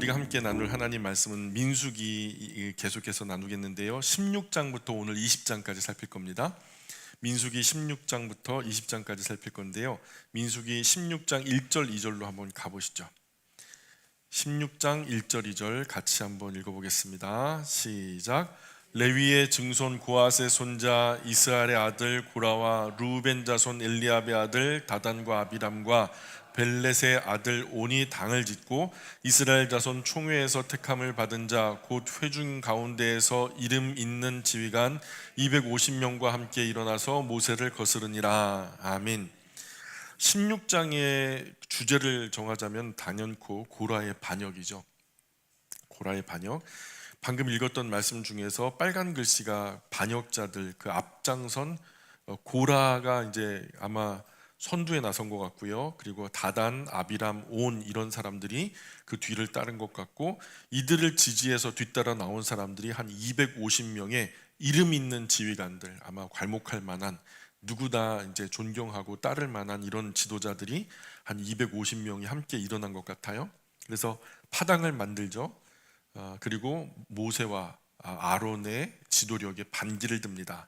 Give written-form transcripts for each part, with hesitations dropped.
우리가 함께 나눌 하나님 말씀은 민수기 계속해서 나누겠는데요. 16장부터 오늘 20장까지 살필 겁니다. 민수기 16장부터 20장까지 살필 건데요. 민수기 16장 1절 2절로 한번 가보시죠. 16장 1절 2절 같이 한번 읽어보겠습니다. 시작. 레위의 증손 고앗의 손자 이스라엘의 아들 고라와 루벤 자손 엘리압의 아들 다단과 아비람과 벨렛의 아들 온이 당을 짓고 이스라엘 자손 총회에서 택함을 받은 자 곧 회중 가운데에서 이름 있는 지휘관 250명과 함께 일어나서 모세를 거스르니라. 아멘. 16장의 주제를 정하자면 단연코 고라의 반역이죠. 고라의 반역. 방금 읽었던 말씀 중에서 빨간 글씨가 반역자들 그 앞장선 고라가 이제 아마 선두에 나선 것 같고요. 그리고 다단, 아비람, 온 이런 사람들이 그 뒤를 따른 것 같고, 이들을 지지해서 뒤따라 나온 사람들이 한 250명의 이름 있는 지휘관들, 아마 괄목할 만한 누구나 이제 존경하고 따를 만한 이런 지도자들이 한 250명이 함께 일어난 것 같아요. 그래서 파당을 만들죠. 그리고 모세와 아론의 지도력에 반기를 듭니다.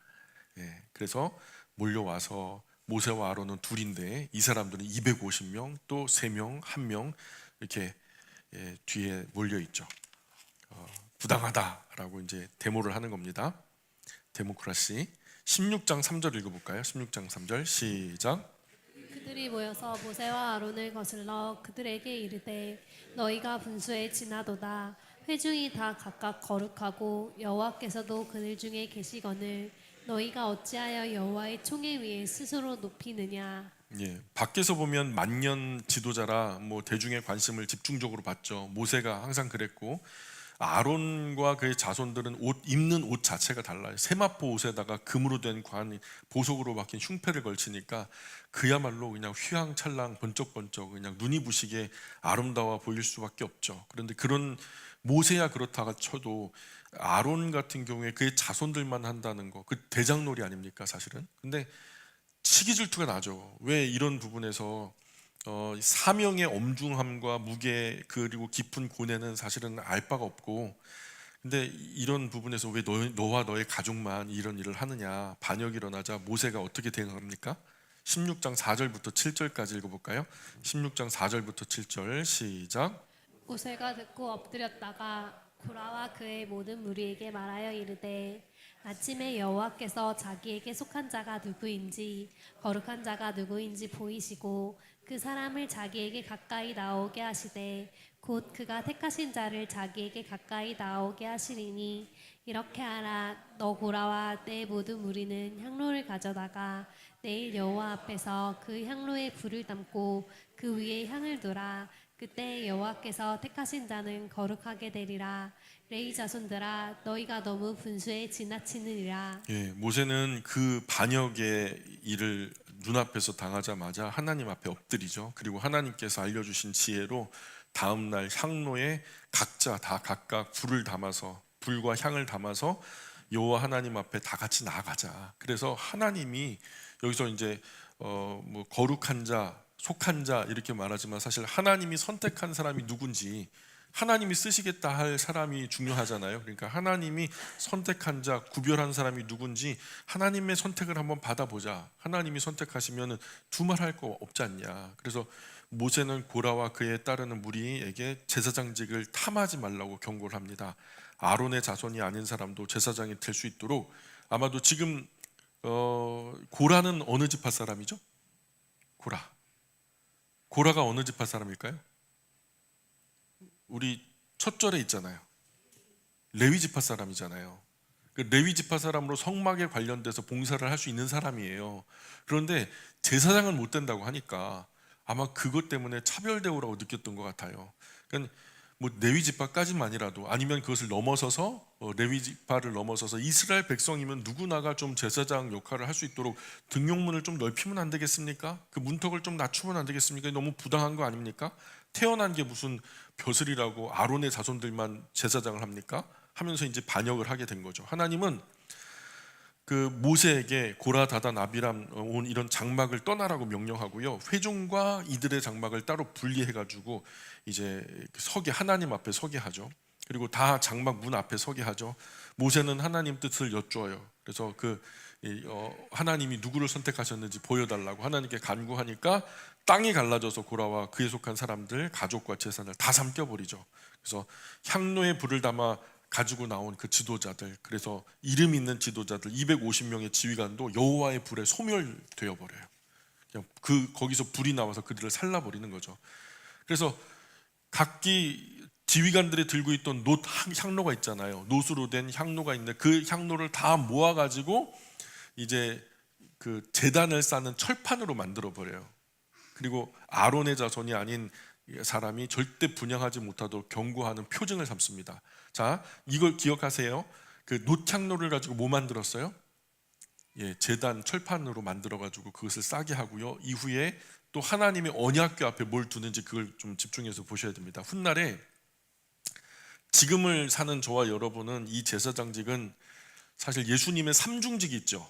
그래서 몰려와서 모세와 아론은 둘인데 이 사람들은 250명, 또 3명, 1명 이렇게 뒤에 몰려 있죠. 부당하다라고 이제 데모를 하는 겁니다. 데모크라시. 16장 3절 읽어볼까요? 16장 3절 시작. 그들이 모여서 모세와 아론을 거슬러 그들에게 이르되 너희가 분수에 지나도다. 회중이 다 각각 거룩하고 여호와께서도 그들 중에 계시거늘 너희가 어찌하여 여호와의 총회 위에 스스로 높이느냐. 밖에서 보면 만년 지도자라 뭐 대중의 관심을 집중적으로 받죠. 모세가 항상 그랬고, 아론과 그의 자손들은 입는 옷 자체가 달라요. 세마포 옷에다가 금으로 된 보석으로 박힌 흉패를 걸치니까 그야말로 그냥 휘황찬랑 번쩍번쩍 그냥 눈이 부시게 아름다워 보일 수밖에 없죠. 그런데 그런 모세야 그렇다가 쳐도 아론 같은 경우에 그의 자손들만 한다는 거, 그 대장놀이 아닙니까 사실은? 근데 시기 질투가 나죠. 왜 이런 부분에서 사명의 엄중함과 무게 그리고 깊은 고뇌는 사실은 알 바가 없고, 근데 이런 부분에서 왜 너와 너의 가족만 이런 일을 하느냐, 반역이 일어나자 모세가 어떻게 대응합니까? 16장 4절부터 7절까지 읽어볼까요? 16장 4절부터 7절 시작. 모세가 듣고 엎드렸다가 고라와 그의 모든 무리에게 말하여 이르되 아침에 여호와께서 자기에게 속한 자가 누구인지 거룩한 자가 누구인지 보이시고 그 사람을 자기에게 가까이 나오게 하시되 곧 그가 택하신 자를 자기에게 가까이 나오게 하시리니 이렇게 하라. 너 고라와 내 모든 무리는 향로를 가져다가 내일 여호와 앞에서 그 향로에 불을 담고 그 위에 향을 두라. 그때 여호와께서 택하신 자는 거룩하게 되리라. 레위 자손들아 너희가 너무 분수에 지나치느니라. 모세는 그 반역의 일을 눈앞에서 당하자마자 하나님 앞에 엎드리죠. 그리고 하나님께서 알려주신 지혜로 다음날 향로에 각자 다 각각 불과 향을 담아서 여호와 하나님 앞에 다 같이 나아가자. 그래서 하나님이 여기서 이제 뭐 거룩한 자, 속한 자 이렇게 말하지만 사실 하나님이 선택한 사람이 누군지, 하나님이 쓰시겠다 할 사람이 중요하잖아요. 그러니까 하나님이 선택한 자, 구별한 사람이 누군지 하나님의 선택을 한번 받아보자. 하나님이 선택하시면 두말할 거 없지 않냐. 그래서 모세는 고라와 그에 따르는 무리에게 제사장직을 탐하지 말라고 경고를 합니다. 아론의 자손이 아닌 사람도 제사장이 될 수 있도록. 아마도 지금 고라는 어느 지파 사람이죠? 고라가 어느 지파 사람일까요? 우리 첫 절에 있잖아요. 레위 지파 사람이잖아요. 그 레위 지파 사람으로 성막에 관련돼서 봉사를 할 수 있는 사람이에요. 그런데 제사장은 못 된다고 하니까 아마 그것 때문에 차별 대우라고 느꼈던 것 같아요. 그러니까 뭐 레위 지파까지만이라도, 아니면 그것을 넘어서서 레위 지파를 넘어서서 이스라엘 백성이면 누구나가 좀 제사장 역할을 할 수 있도록 등용문을 좀 넓히면 안 되겠습니까? 그 문턱을 좀 낮추면 안 되겠습니까? 너무 부당한 거 아닙니까? 태어난 게 무슨 벼슬이라고 아론의 자손들만 제사장을 합니까? 하면서 이제 반역을 하게 된 거죠. 하나님은 그 모세에게 고라, 다단, 아비람 온 이런 장막을 떠나라고 명령하고요. 회중과 이들의 장막을 따로 분리해 가지고 이제 서게, 하나님 앞에 서게 하죠. 그리고 다 장막 문 앞에 서게 하죠. 모세는 하나님 뜻을 여쭈어요. 그래서 하나님이 누구를 선택하셨는지 보여달라고 하나님께 간구하니까 땅이 갈라져서 고라와 그에 속한 사람들, 가족과 재산을 다 삼켜버리죠. 그래서 향로에 불을 담아 가지고 나온 그 지도자들, 그래서 이름 있는 지도자들 250명의 지휘관도 여호와의 불에 소멸되어 버려요. 그냥 거기서 불이 나와서 그들을 살라버리는 거죠. 그래서 각기 지휘관들이 들고 있던 놋 향로가 있잖아요. 놋으로 된 향로가 있는데 그 향로를 다 모아가지고 이제 그 제단을 쌓는 철판으로 만들어 버려요. 그리고 아론의 자손이 아닌 사람이 절대 분양하지 못하도록 경고하는 표징을 삼습니다. 자, 이걸 기억하세요. 그 놋향로를 가지고 뭐 만들었어요? 제단 철판으로 만들어 가지고 그것을 싸게 하고요. 이후에 또 하나님의 언약궤 앞에 뭘 두는지 그걸 좀 집중해서 보셔야 됩니다. 훗날에 지금을 사는 저와 여러분은 이 제사장직은 사실 예수님의 삼중직이 있죠.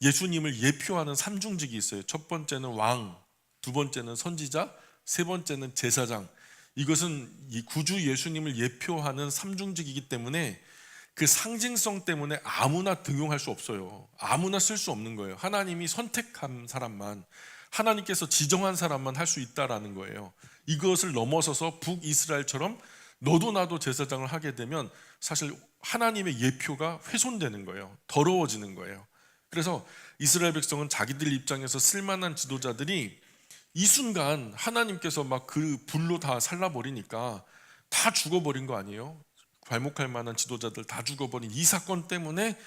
예수님을 예표하는 삼중직이 있어요. 첫 번째는 왕, 두 번째는 선지자, 세 번째는 제사장. 이것은 이 구주 예수님을 예표하는 삼중직이기 때문에 그 상징성 때문에 아무나 등용할 수 없어요. 아무나 쓸 수 없는 거예요. 하나님이 선택한 사람만, 하나님께서 지정한 사람만 할 수 있다라는 거예요. 이것을 넘어서서 북이스라엘처럼 너도 나도 제사장을 하게 되면 사실 하나님의 예표가 훼손되는 거예요. 더러워지는 거예요. 그래서 이스라엘 백성은 자기들 입장에서 쓸만한 지도자들이 이 순간 하나님께서 막 그 불로 다 살라버리니까 다 죽어버린 거 아니에요? 괄목할 만한 지도자들 다 죽어버린 이 사건 때문에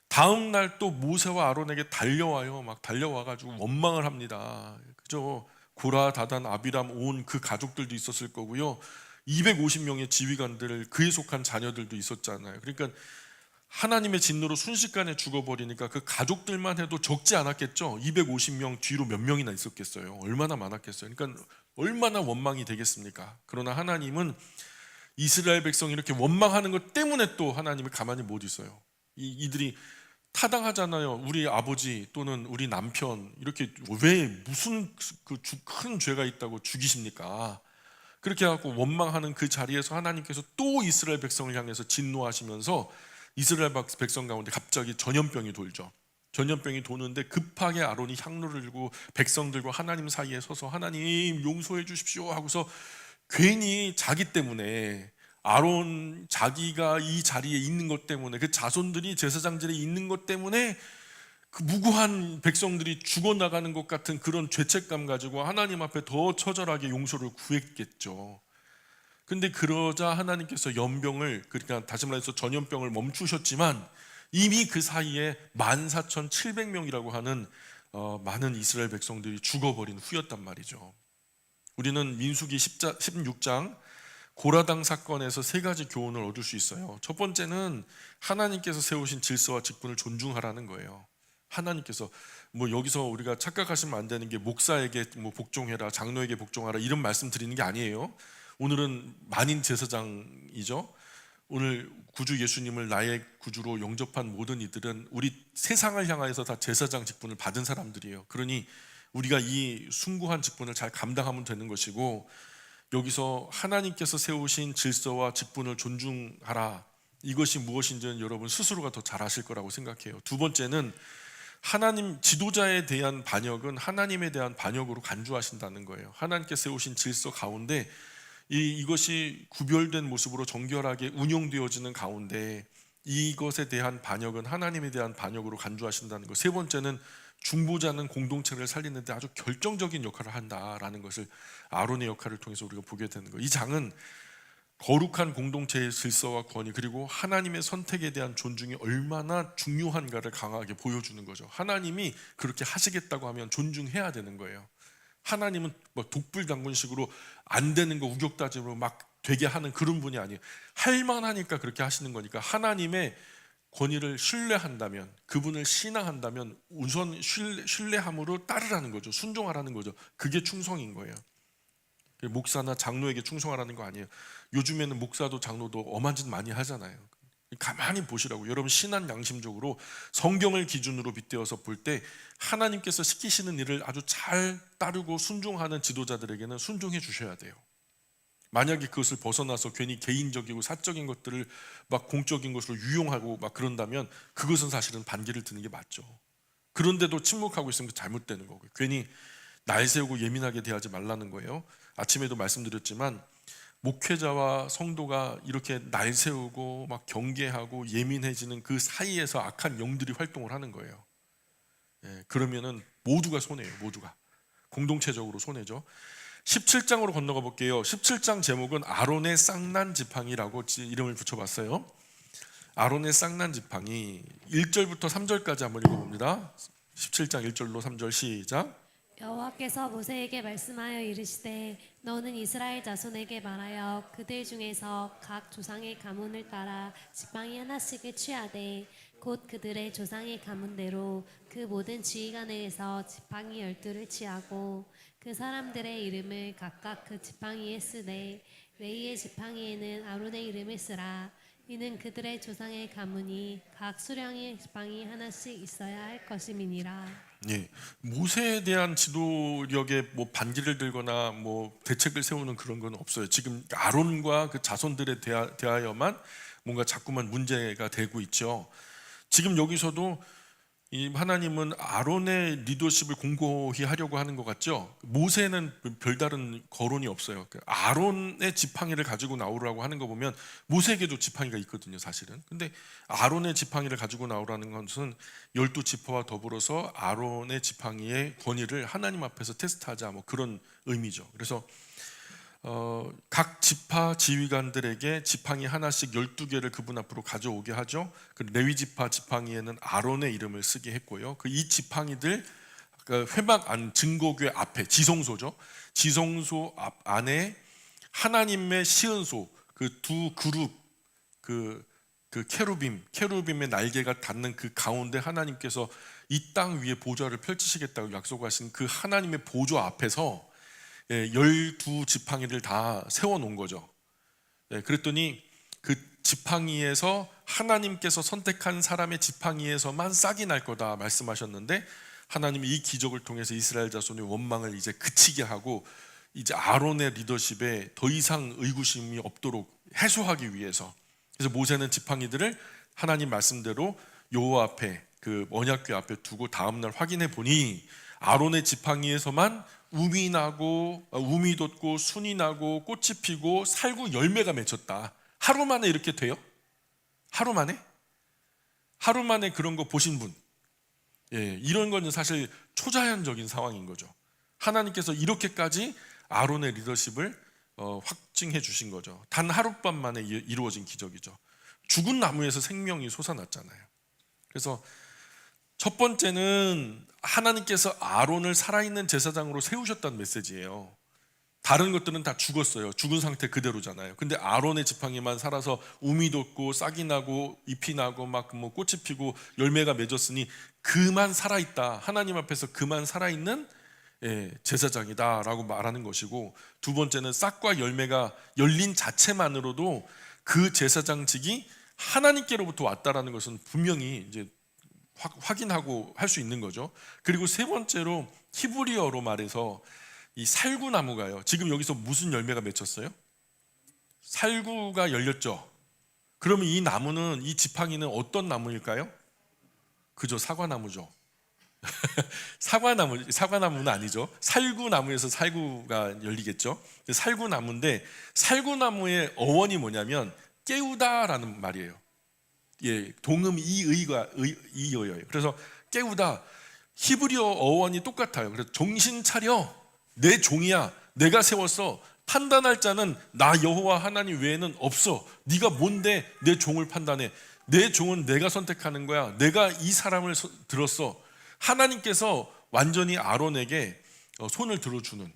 다음 날 또 모세와 아론에게 달려와요. 막 달려와가지고 원망을 합니다. 그죠? 고라, 다단, 아비람 온 그 가족들도 있었을 거고요. 250명의 지휘관들, 그에 속한 자녀들도 있었잖아요. 그러니까 하나님의 진노로 순식간에 죽어버리니까 그 가족들만 해도 적지 않았겠죠. 250명 뒤로 몇 명이나 있었겠어요. 얼마나 많았겠어요. 그러니까 얼마나 원망이 되겠습니까? 그러나 하나님은 이스라엘 백성이 이렇게 원망하는 것 때문에 또 하나님이 가만히 못 있어요. 이들이 타당하잖아요. 우리 아버지 또는 우리 남편 이렇게 왜 무슨 큰 죄가 있다고 죽이십니까? 그렇게 하고 원망하는 그 자리에서 하나님께서 또 이스라엘 백성을 향해서 진노하시면서 이스라엘 백성 가운데 갑자기 전염병이 돌죠. 전염병이 도는데 급하게 아론이 향로를 들고 백성들과 하나님 사이에 서서 하나님 용서해 주십시오 하고서 괜히 자기 때문에 아론 자기가 이 자리에 있는 것 때문에 그 자손들이 제사장들이 있는 것 때문에 그 무고한 백성들이 죽어나가는 것 같은 그런 죄책감 가지고 하나님 앞에 더 처절하게 용서를 구했겠죠. 근데 그러자 하나님께서 연병을, 그러니까 다시 말해서 전염병을 멈추셨지만 이미 그 사이에 14,700명이라고 하는 많은 이스라엘 백성들이 죽어버린 후였단 말이죠. 우리는 민수기 16장 고라당 사건에서 세 가지 교훈을 얻을 수 있어요. 첫 번째는 하나님께서 세우신 질서와 직분을 존중하라는 거예요. 하나님께서 여기서 우리가 착각하시면 안 되는 게 목사에게 복종해라, 장로에게 복종하라 이런 말씀 드리는 게 아니에요. 오늘은 만인 제사장이죠. 오늘 구주 예수님을 나의 구주로 영접한 모든 이들은 우리 세상을 향하여서 다 제사장 직분을 받은 사람들이에요. 그러니 우리가 이 숭고한 직분을 잘 감당하면 되는 것이고, 여기서 하나님께서 세우신 질서와 직분을 존중하라, 이것이 무엇인지는 여러분 스스로가 더 잘 아실 거라고 생각해요. 두 번째는 하나님 지도자에 대한 반역은 하나님에 대한 반역으로 간주하신다는 거예요. 하나님께 세우신 질서 가운데 이것이 구별된 모습으로 정결하게 운용되어지는 가운데 이것에 대한 반역은 하나님에 대한 반역으로 간주하신다는 것. 세 번째는 중보자는 공동체를 살리는 데 아주 결정적인 역할을 한다라는 것을 아론의 역할을 통해서 우리가 보게 되는 것. 이 장은 거룩한 공동체의 질서와 권위, 그리고 하나님의 선택에 대한 존중이 얼마나 중요한가를 강하게 보여주는 거죠. 하나님이 그렇게 하시겠다고 하면 존중해야 되는 거예요. 하나님은 독불장군식으로 안 되는 거 우격다짐으로 막 되게 하는 그런 분이 아니에요. 할 만하니까 그렇게 하시는 거니까 하나님의 권위를 신뢰한다면, 그분을 신앙한다면 우선 신뢰함으로 따르라는 거죠. 순종하라는 거죠. 그게 충성인 거예요. 목사나 장로에게 충성하라는 거 아니에요. 요즘에는 목사도 장로도 엄한 짓 많이 하잖아요. 가만히 보시라고. 여러분 신한 양심적으로 성경을 기준으로 빗대어서 볼 때 하나님께서 시키시는 일을 아주 잘 따르고 순종하는 지도자들에게는 순종해 주셔야 돼요. 만약에 그것을 벗어나서 괜히 개인적이고 사적인 것들을 막 공적인 것으로 유용하고 막 그런다면 그것은 사실은 반기를 드는 게 맞죠. 그런데도 침묵하고 있으면 잘못되는 거고요. 괜히 날 세우고 예민하게 대하지 말라는 거예요. 아침에도 말씀드렸지만 목회자와 성도가 이렇게 날 세우고 막 경계하고 예민해지는 그 사이에서 악한 영들이 활동을 하는 거예요. 그러면은 모두가 손해예요. 모두가 공동체적으로 손해죠. 17장으로 건너가 볼게요. 17장 제목은 아론의 쌍난 지팡이라고 이름을 붙여봤어요. 아론의 쌍난 지팡이 1절부터 3절까지 한번 읽어봅니다. 17장 1절로 3절 시작. 여호와께서 모세에게 말씀하여 이르시되 너는 이스라엘 자손에게 말하여 그들 중에서 각 조상의 가문을 따라 지팡이 하나씩을 취하되 곧 그들의 조상의 가문대로 그 모든 지휘관에서 지팡이 12를 취하고 그 사람들의 이름을 각각 그 지팡이에 쓰되 레위의 지팡이에는 아론의 이름을 쓰라. 이는 그들의 조상의 가문이 각 수령의 지팡이 하나씩 있어야 할 것임이니라. 예, 모세에 대한 지도력에 뭐 반기를 들거나 뭐 대책을 세우는 그런 건 없어요. 지금 아론과 그 자손들에 대하여만 뭔가 자꾸만 문제가 되고 있죠. 지금 여기서도 이 하나님은 아론의 리더십을 공고히 하려고 하는 것 같죠. 모세는 별다른 거론이 없어요. 아론의 지팡이를 가지고 나오라고 하는 거 보면 모세에게도 지팡이가 있거든요, 사실은. 근데 아론의 지팡이를 가지고 나오라는 것은 12지파와 더불어서 아론의 지팡이의 권위를 하나님 앞에서 테스트하자, 뭐 그런 의미죠. 그래서 각 지파 지휘관들에게 지팡이 하나씩 12개를 그분 앞으로 가져오게 하죠. 그 레위 지파 지팡이에는 아론의 이름을 쓰게 했고요. 그 이 지팡이들 회막 안 증거궤 앞에 지성소죠. 지성소 안에 하나님의 시은소 그 두 그룹 그 케루빔의 날개가 닿는 그 가운데 하나님께서 이 땅 위에 보좌를 펼치시겠다고 약속하신 그 하나님의 보좌 앞에서 12지팡이를 다 세워놓은 거죠. 그랬더니 그 지팡이에서 하나님께서 선택한 사람의 지팡이에서만 싹이 날 거다 말씀하셨는데 하나님이 이 기적을 통해서 이스라엘 자손의 원망을 이제 그치게 하고 이제 아론의 리더십에 더 이상 의구심이 없도록 해소하기 위해서 그래서 모세는 지팡이들을 하나님 말씀대로 여호와 앞에 그 언약궤 앞에 두고 다음날 확인해 보니 아론의 지팡이에서만 우미 나고 우미 돋고 순이 나고 꽃이 피고 살구 열매가 맺혔다. 하루 만에 이렇게 돼요? 하루 만에? 하루 만에 그런 거 보신 분? 이런 거는 사실 초자연적인 상황인 거죠. 하나님께서 이렇게까지 아론의 리더십을 확증해 주신 거죠. 단 하룻밤 만에 이루어진 기적이죠. 죽은 나무에서 생명이 솟아났잖아요. 그래서 첫 번째는 하나님께서 아론을 살아있는 제사장으로 세우셨다는 메시지예요. 다른 것들은 다 죽었어요. 죽은 상태 그대로잖아요. 근데 아론의 지팡이만 살아서 우미 돋고 싹이 나고 잎이 나고 막 뭐 꽃이 피고 열매가 맺었으니 그만 살아있다. 하나님 앞에서 그만 살아있는 제사장이다라고 말하는 것이고, 두 번째는 싹과 열매가 열린 자체만으로도 그 제사장직이 하나님께로부터 왔다라는 것은 분명히 이제 확인하고 할 수 있는 거죠. 그리고 세 번째로 히브리어로 말해서 이 살구나무가요. 지금 여기서 무슨 열매가 맺혔어요? 살구가 열렸죠. 그러면 이 나무는 이 지팡이는 어떤 나무일까요? 그죠, 사과나무죠. 사과나무는 아니죠. 살구나무에서 살구가 열리겠죠. 살구나무인데 살구나무의 어원이 뭐냐면 깨우다라는 말이에요. 동음 이어예요. 그래서 깨우다 히브리어 어원이 똑같아요. 그래서 정신 차려, 내 종이야, 내가 세웠어. 판단할 자는 나 여호와 하나님 외에는 없어. 네가 뭔데 내 종을 판단해? 내 종은 내가 선택하는 거야. 내가 이 사람을 들었어. 하나님께서 완전히 아론에게 손을 들어주는,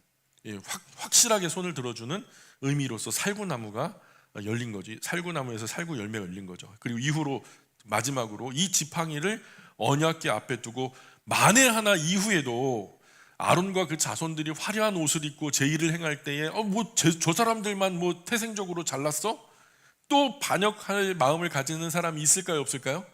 확실하게 손을 들어주는 의미로서 살구나무가 열린 거지. 살구나무에서 살구 열매가 열린 거죠. 그리고 이후로 마지막으로 이 지팡이를 언약궤 앞에 두고 만에 하나 이후에도 아론과 그 자손들이 화려한 옷을 입고 제의를 행할 때에 저 사람들만 뭐 태생적으로 잘났어? 또 반역할 마음을 가지는 사람이 있을까요, 없을까요?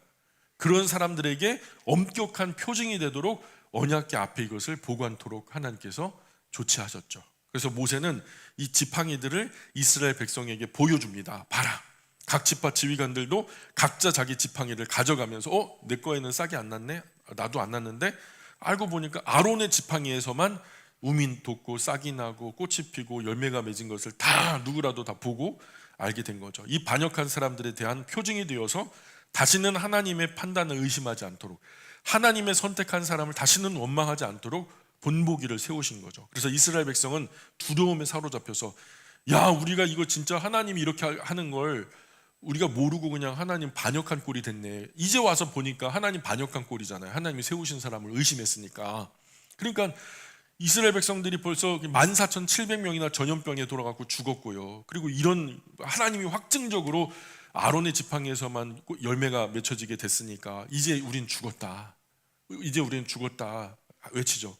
그런 사람들에게 엄격한 표징이 되도록 언약궤 앞에 이것을 보관토록 하나님께서 조치하셨죠. 그래서 모세는 이 지팡이들을 이스라엘 백성에게 보여줍니다. 봐라, 각 지파 지휘관들도 각자 자기 지팡이를 가져가면서 내 거에는 싹이 안 났네, 나도 안 났는데, 알고 보니까 아론의 지팡이에서만 우민 돋고 싹이 나고 꽃이 피고 열매가 맺은 것을 다 누구라도 다 보고 알게 된 거죠. 이 반역한 사람들에 대한 표징이 되어서 다시는 하나님의 판단을 의심하지 않도록, 하나님의 선택한 사람을 다시는 원망하지 않도록 본보기를 세우신 거죠. 그래서 이스라엘 백성은 두려움에 사로잡혀서, 야, 우리가 이거 진짜 하나님이 이렇게 하는 걸 우리가 모르고 그냥 하나님 반역한 꼴이 됐네. 이제 와서 보니까 하나님 반역한 꼴이잖아요. 하나님이 세우신 사람을 의심했으니까. 그러니까 이스라엘 백성들이 벌써 14,700명이나 전염병에 돌아가고 죽었고요. 그리고 이런 하나님이 확증적으로 아론의 지팡이에서만 열매가 맺혀지게 됐으니까 이제 우린 죽었다, 이제 우린 죽었다 외치죠.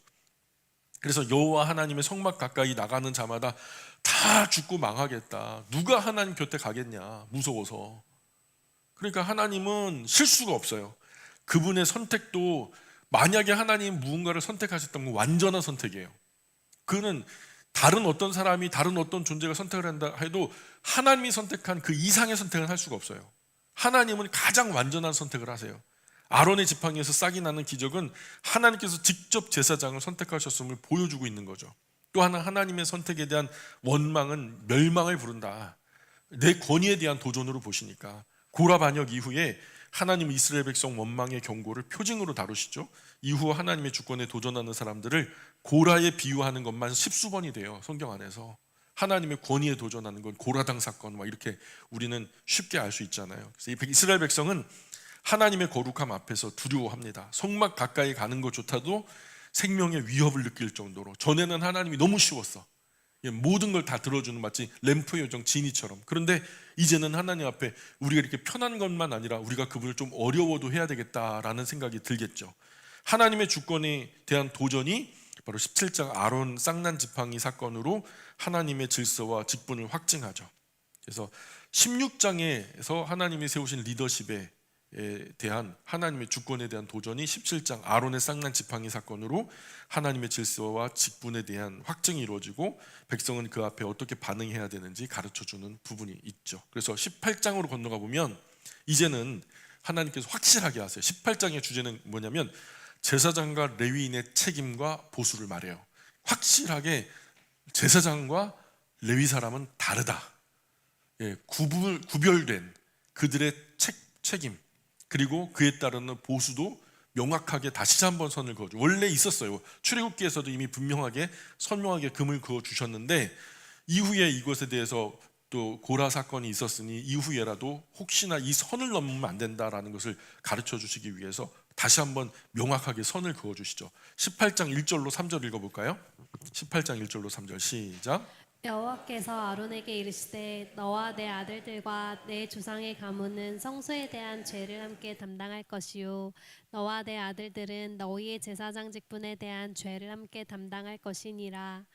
그래서 여호와 하나님의 성막 가까이 나가는 자마다 다 죽고 망하겠다, 누가 하나님 곁에 가겠냐, 무서워서. 그러니까 하나님은 실수가 없어요. 그분의 선택도, 만약에 하나님 무언가를 선택하셨다면 완전한 선택이에요. 그는 다른 어떤 사람이, 다른 어떤 존재가 선택을 한다 해도 하나님이 선택한 그 이상의 선택은 할 수가 없어요. 하나님은 가장 완전한 선택을 하세요. 아론의 지팡이에서 싹이 나는 기적은 하나님께서 직접 제사장을 선택하셨음을 보여주고 있는 거죠. 또 하나, 하나님의 선택에 대한 원망은 멸망을 부른다, 내 권위에 대한 도전으로 보시니까. 고라 반역 이후에 하나님 이스라엘 백성 원망의 경고를 표징으로 다루시죠. 이후 하나님의 주권에 도전하는 사람들을 고라에 비유하는 것만 십수 번이 돼요, 성경 안에서. 하나님의 권위에 도전하는 건 고라당 사건, 막 이렇게 우리는 쉽게 알 수 있잖아요. 그래서 이스라엘 백성은 하나님의 거룩함 앞에서 두려워합니다. 성막 가까이 가는 것조차도 생명의 위협을 느낄 정도로. 전에는 하나님이 너무 쉬웠어, 모든 걸 다 들어주는, 마치 램프 요정 지니처럼. 그런데 이제는 하나님 앞에 우리가 이렇게 편한 것만 아니라 우리가 그분을 좀 어려워도 해야 되겠다라는 생각이 들겠죠. 하나님의 주권에 대한 도전이 바로 17장 아론 쌍난 지팡이 사건으로 하나님의 질서와 직분을 확증하죠. 그래서 16장에서 하나님이 세우신 리더십에 대한 하나님의 주권에 대한 도전이 17장 아론의 쌍난 지팡이 사건으로 하나님의 질서와 직분에 대한 확증이 이루어지고, 백성은 그 앞에 어떻게 반응해야 되는지 가르쳐주는 부분이 있죠. 그래서 18장으로 건너가 보면 이제는 하나님께서 확실하게 하세요. 18장의 주제는 뭐냐면 제사장과 레위인의 책임과 보수를 말해요. 확실하게 제사장과 레위 사람은 다르다, 구별된 그들의 책임, 그리고 그에 따르는 보수도 명확하게 다시 한번 선을 그어줘. 원래 있었어요. 출애굽기에서도 이미 분명하게 선명하게 금을 그어 주셨는데, 이후에 이것에 대해서 또 고라 사건이 있었으니 이후에라도 혹시나 이 선을 넘으면 안 된다라는 것을 가르쳐 주시기 위해서 다시 한번 명확하게 선을 그어 주시죠. 18장 1절로 3절 읽어볼까요? 18장 1절로 3절 시작. 여호와께서 아론에게 이르시되 너와 내 아들들과 내 조상의 가문은 성소에 대한 죄를 함께 담당할 것이요 너와 내 아들들은 너희의 제사장 직분에 대한 죄를 함께 담당할 것이니라.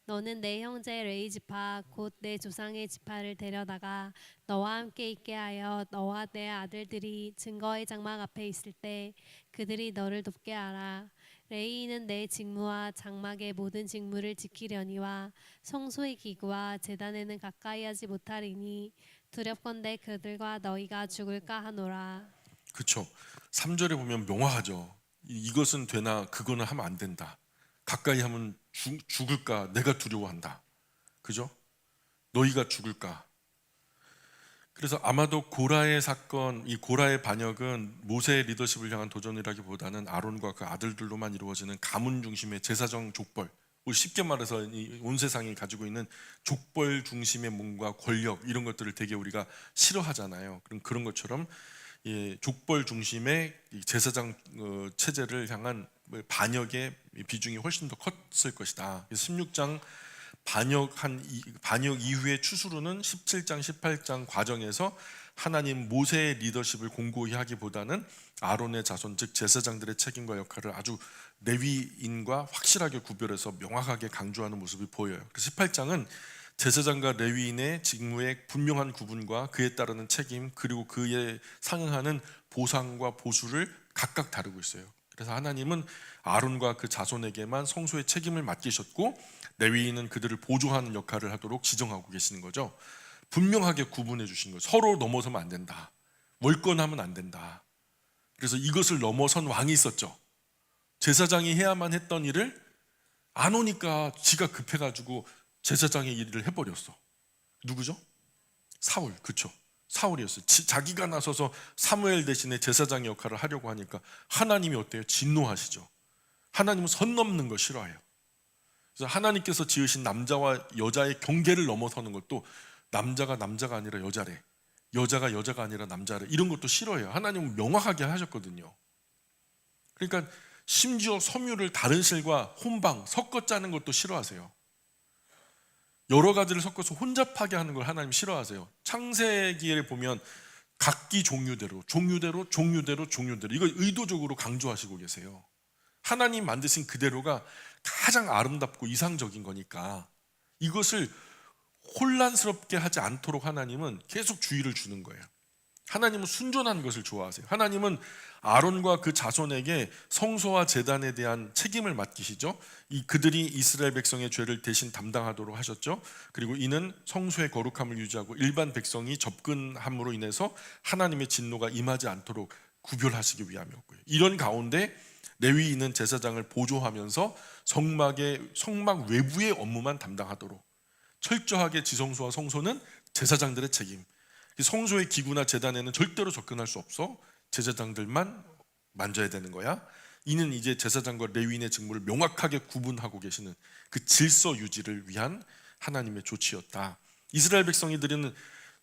너는 내 형제 레위 지파 곧 내 조상의 지파를 데려다가 너와 함께 있게 하여 너와 내 아들들이 증거의 장막 앞에 있을 때 그들이 너를 돕게 하라. 레위인은 내 직무와 장막의 모든 직무를 지키려니와 성소의 기구와 제단에는 가까이 하지 못하리니 두렵건대 그들과 너희가 죽을까 하노라. 그렇죠. 3절에 보면 명확하죠. 이것은 되나 그거는 하면 안 된다. 가까이 하면 죽을까, 내가 두려워한다. 그죠? 너희가 죽을까. 그래서 아마도 고라의 사건, 이 고라의 반역은 모세의 리더십을 향한 도전이라기보다는 아론과 그 아들들로만 이루어지는 가문 중심의 제사정 족벌, 쉽게 말해서 온 세상이 가지고 있는 족벌 중심의 뭔가 권력, 이런 것들을 되게 우리가 싫어하잖아요. 그런 것처럼 족벌 중심의 제사장 체제를 향한 반역의 비중이 훨씬 더 컸을 것이다. 16장 반역 이후의 추수로는 17장, 18장 과정에서 하나님 모세의 리더십을 공고히 하기보다는 아론의 자손, 즉 제사장들의 책임과 역할을 아주 레위인과 확실하게 구별해서 명확하게 강조하는 모습이 보여요. 그래서 18장은 제사장과 레위인의 직무의 분명한 구분과 그에 따르는 책임, 그리고 그에 상응하는 보상과 보수를 각각 다루고 있어요. 그래서 하나님은 아론과 그 자손에게만 성소의 책임을 맡기셨고 레위인은 그들을 보조하는 역할을 하도록 지정하고 계시는 거죠. 분명하게 구분해 주신 거예요. 서로 넘어서면 안 된다. 월권하면 안 된다. 그래서 이것을 넘어선 왕이 있었죠. 제사장이 해야만 했던 일을 안 오니까 지가 급해가지고 제사장의 일을 해버렸어. 누구죠? 사울. 그쵸? 사울이었어요. 자기가 나서서 사무엘 대신에 제사장 역할을 하려고 하니까 하나님이 어때요? 진노하시죠. 하나님은 선 넘는 거 싫어해요. 그래서 하나님께서 지으신 남자와 여자의 경계를 넘어서는 것도 남자가 남자가 아니라 여자래, 여자가 여자가 아니라 남자래, 이런 것도 싫어해요. 하나님은 명확하게 하셨거든요. 그러니까 심지어 섬유를 다른 실과 혼방 섞어 짜는 것도 싫어하세요. 여러 가지를 섞어서 혼잡하게 하는 걸 하나님 싫어하세요. 창세기에 보면 각기 종류대로 이걸 의도적으로 강조하시고 계세요. 하나님 만드신 그대로가 가장 아름답고 이상적인 거니까 이것을 혼란스럽게 하지 않도록 하나님은 계속 주의를 주는 거예요. 하나님은 순전한 것을 좋아하세요. 하나님은 아론과 그 자손에게 성소와 제단에 대한 책임을 맡기시죠. 그들이 이스라엘 백성의 죄를 대신 담당하도록 하셨죠. 그리고 이는 성소의 거룩함을 유지하고 일반 백성이 접근함으로 인해서 하나님의 진노가 임하지 않도록 구별하시기 위함이었고요. 이런 가운데 레위인은 제사장을 보조하면서 성막 외부의 업무만 담당하도록, 철저하게 지성소와 성소는 제사장들의 책임, 성소의 기구나 제단에는 절대로 접근할 수 없어. 제사장들만 만져야 되는 거야. 이는 이제 제사장과 레위인의 직무를 명확하게 구분하고 계시는 그 질서 유지를 위한 하나님의 조치였다. 이스라엘 백성이 드리는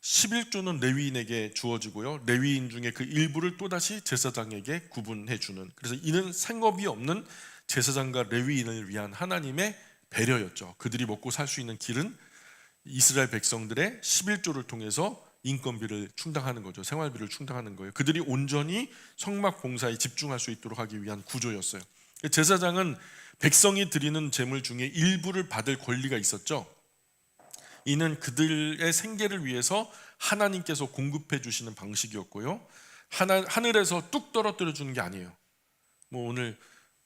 11조는 레위인에게 주어지고요, 레위인 중에 그 일부를 또다시 제사장에게 구분해 주는, 그래서 이는 생업이 없는 제사장과 레위인을 위한 하나님의 배려였죠. 그들이 먹고 살 수 있는 길은 이스라엘 백성들의 11조를 통해서 인건비를 충당하는 거죠. 생활비를 충당하는 거예요. 그들이 온전히 성막 봉사에 집중할 수 있도록 하기 위한 구조였어요. 제사장은 백성이 드리는 제물 중에 일부를 받을 권리가 있었죠. 이는 그들의 생계를 위해서 하나님께서 공급해 주시는 방식이었고요, 하늘에서 뚝 떨어뜨려 주는 게 아니에요. 뭐 오늘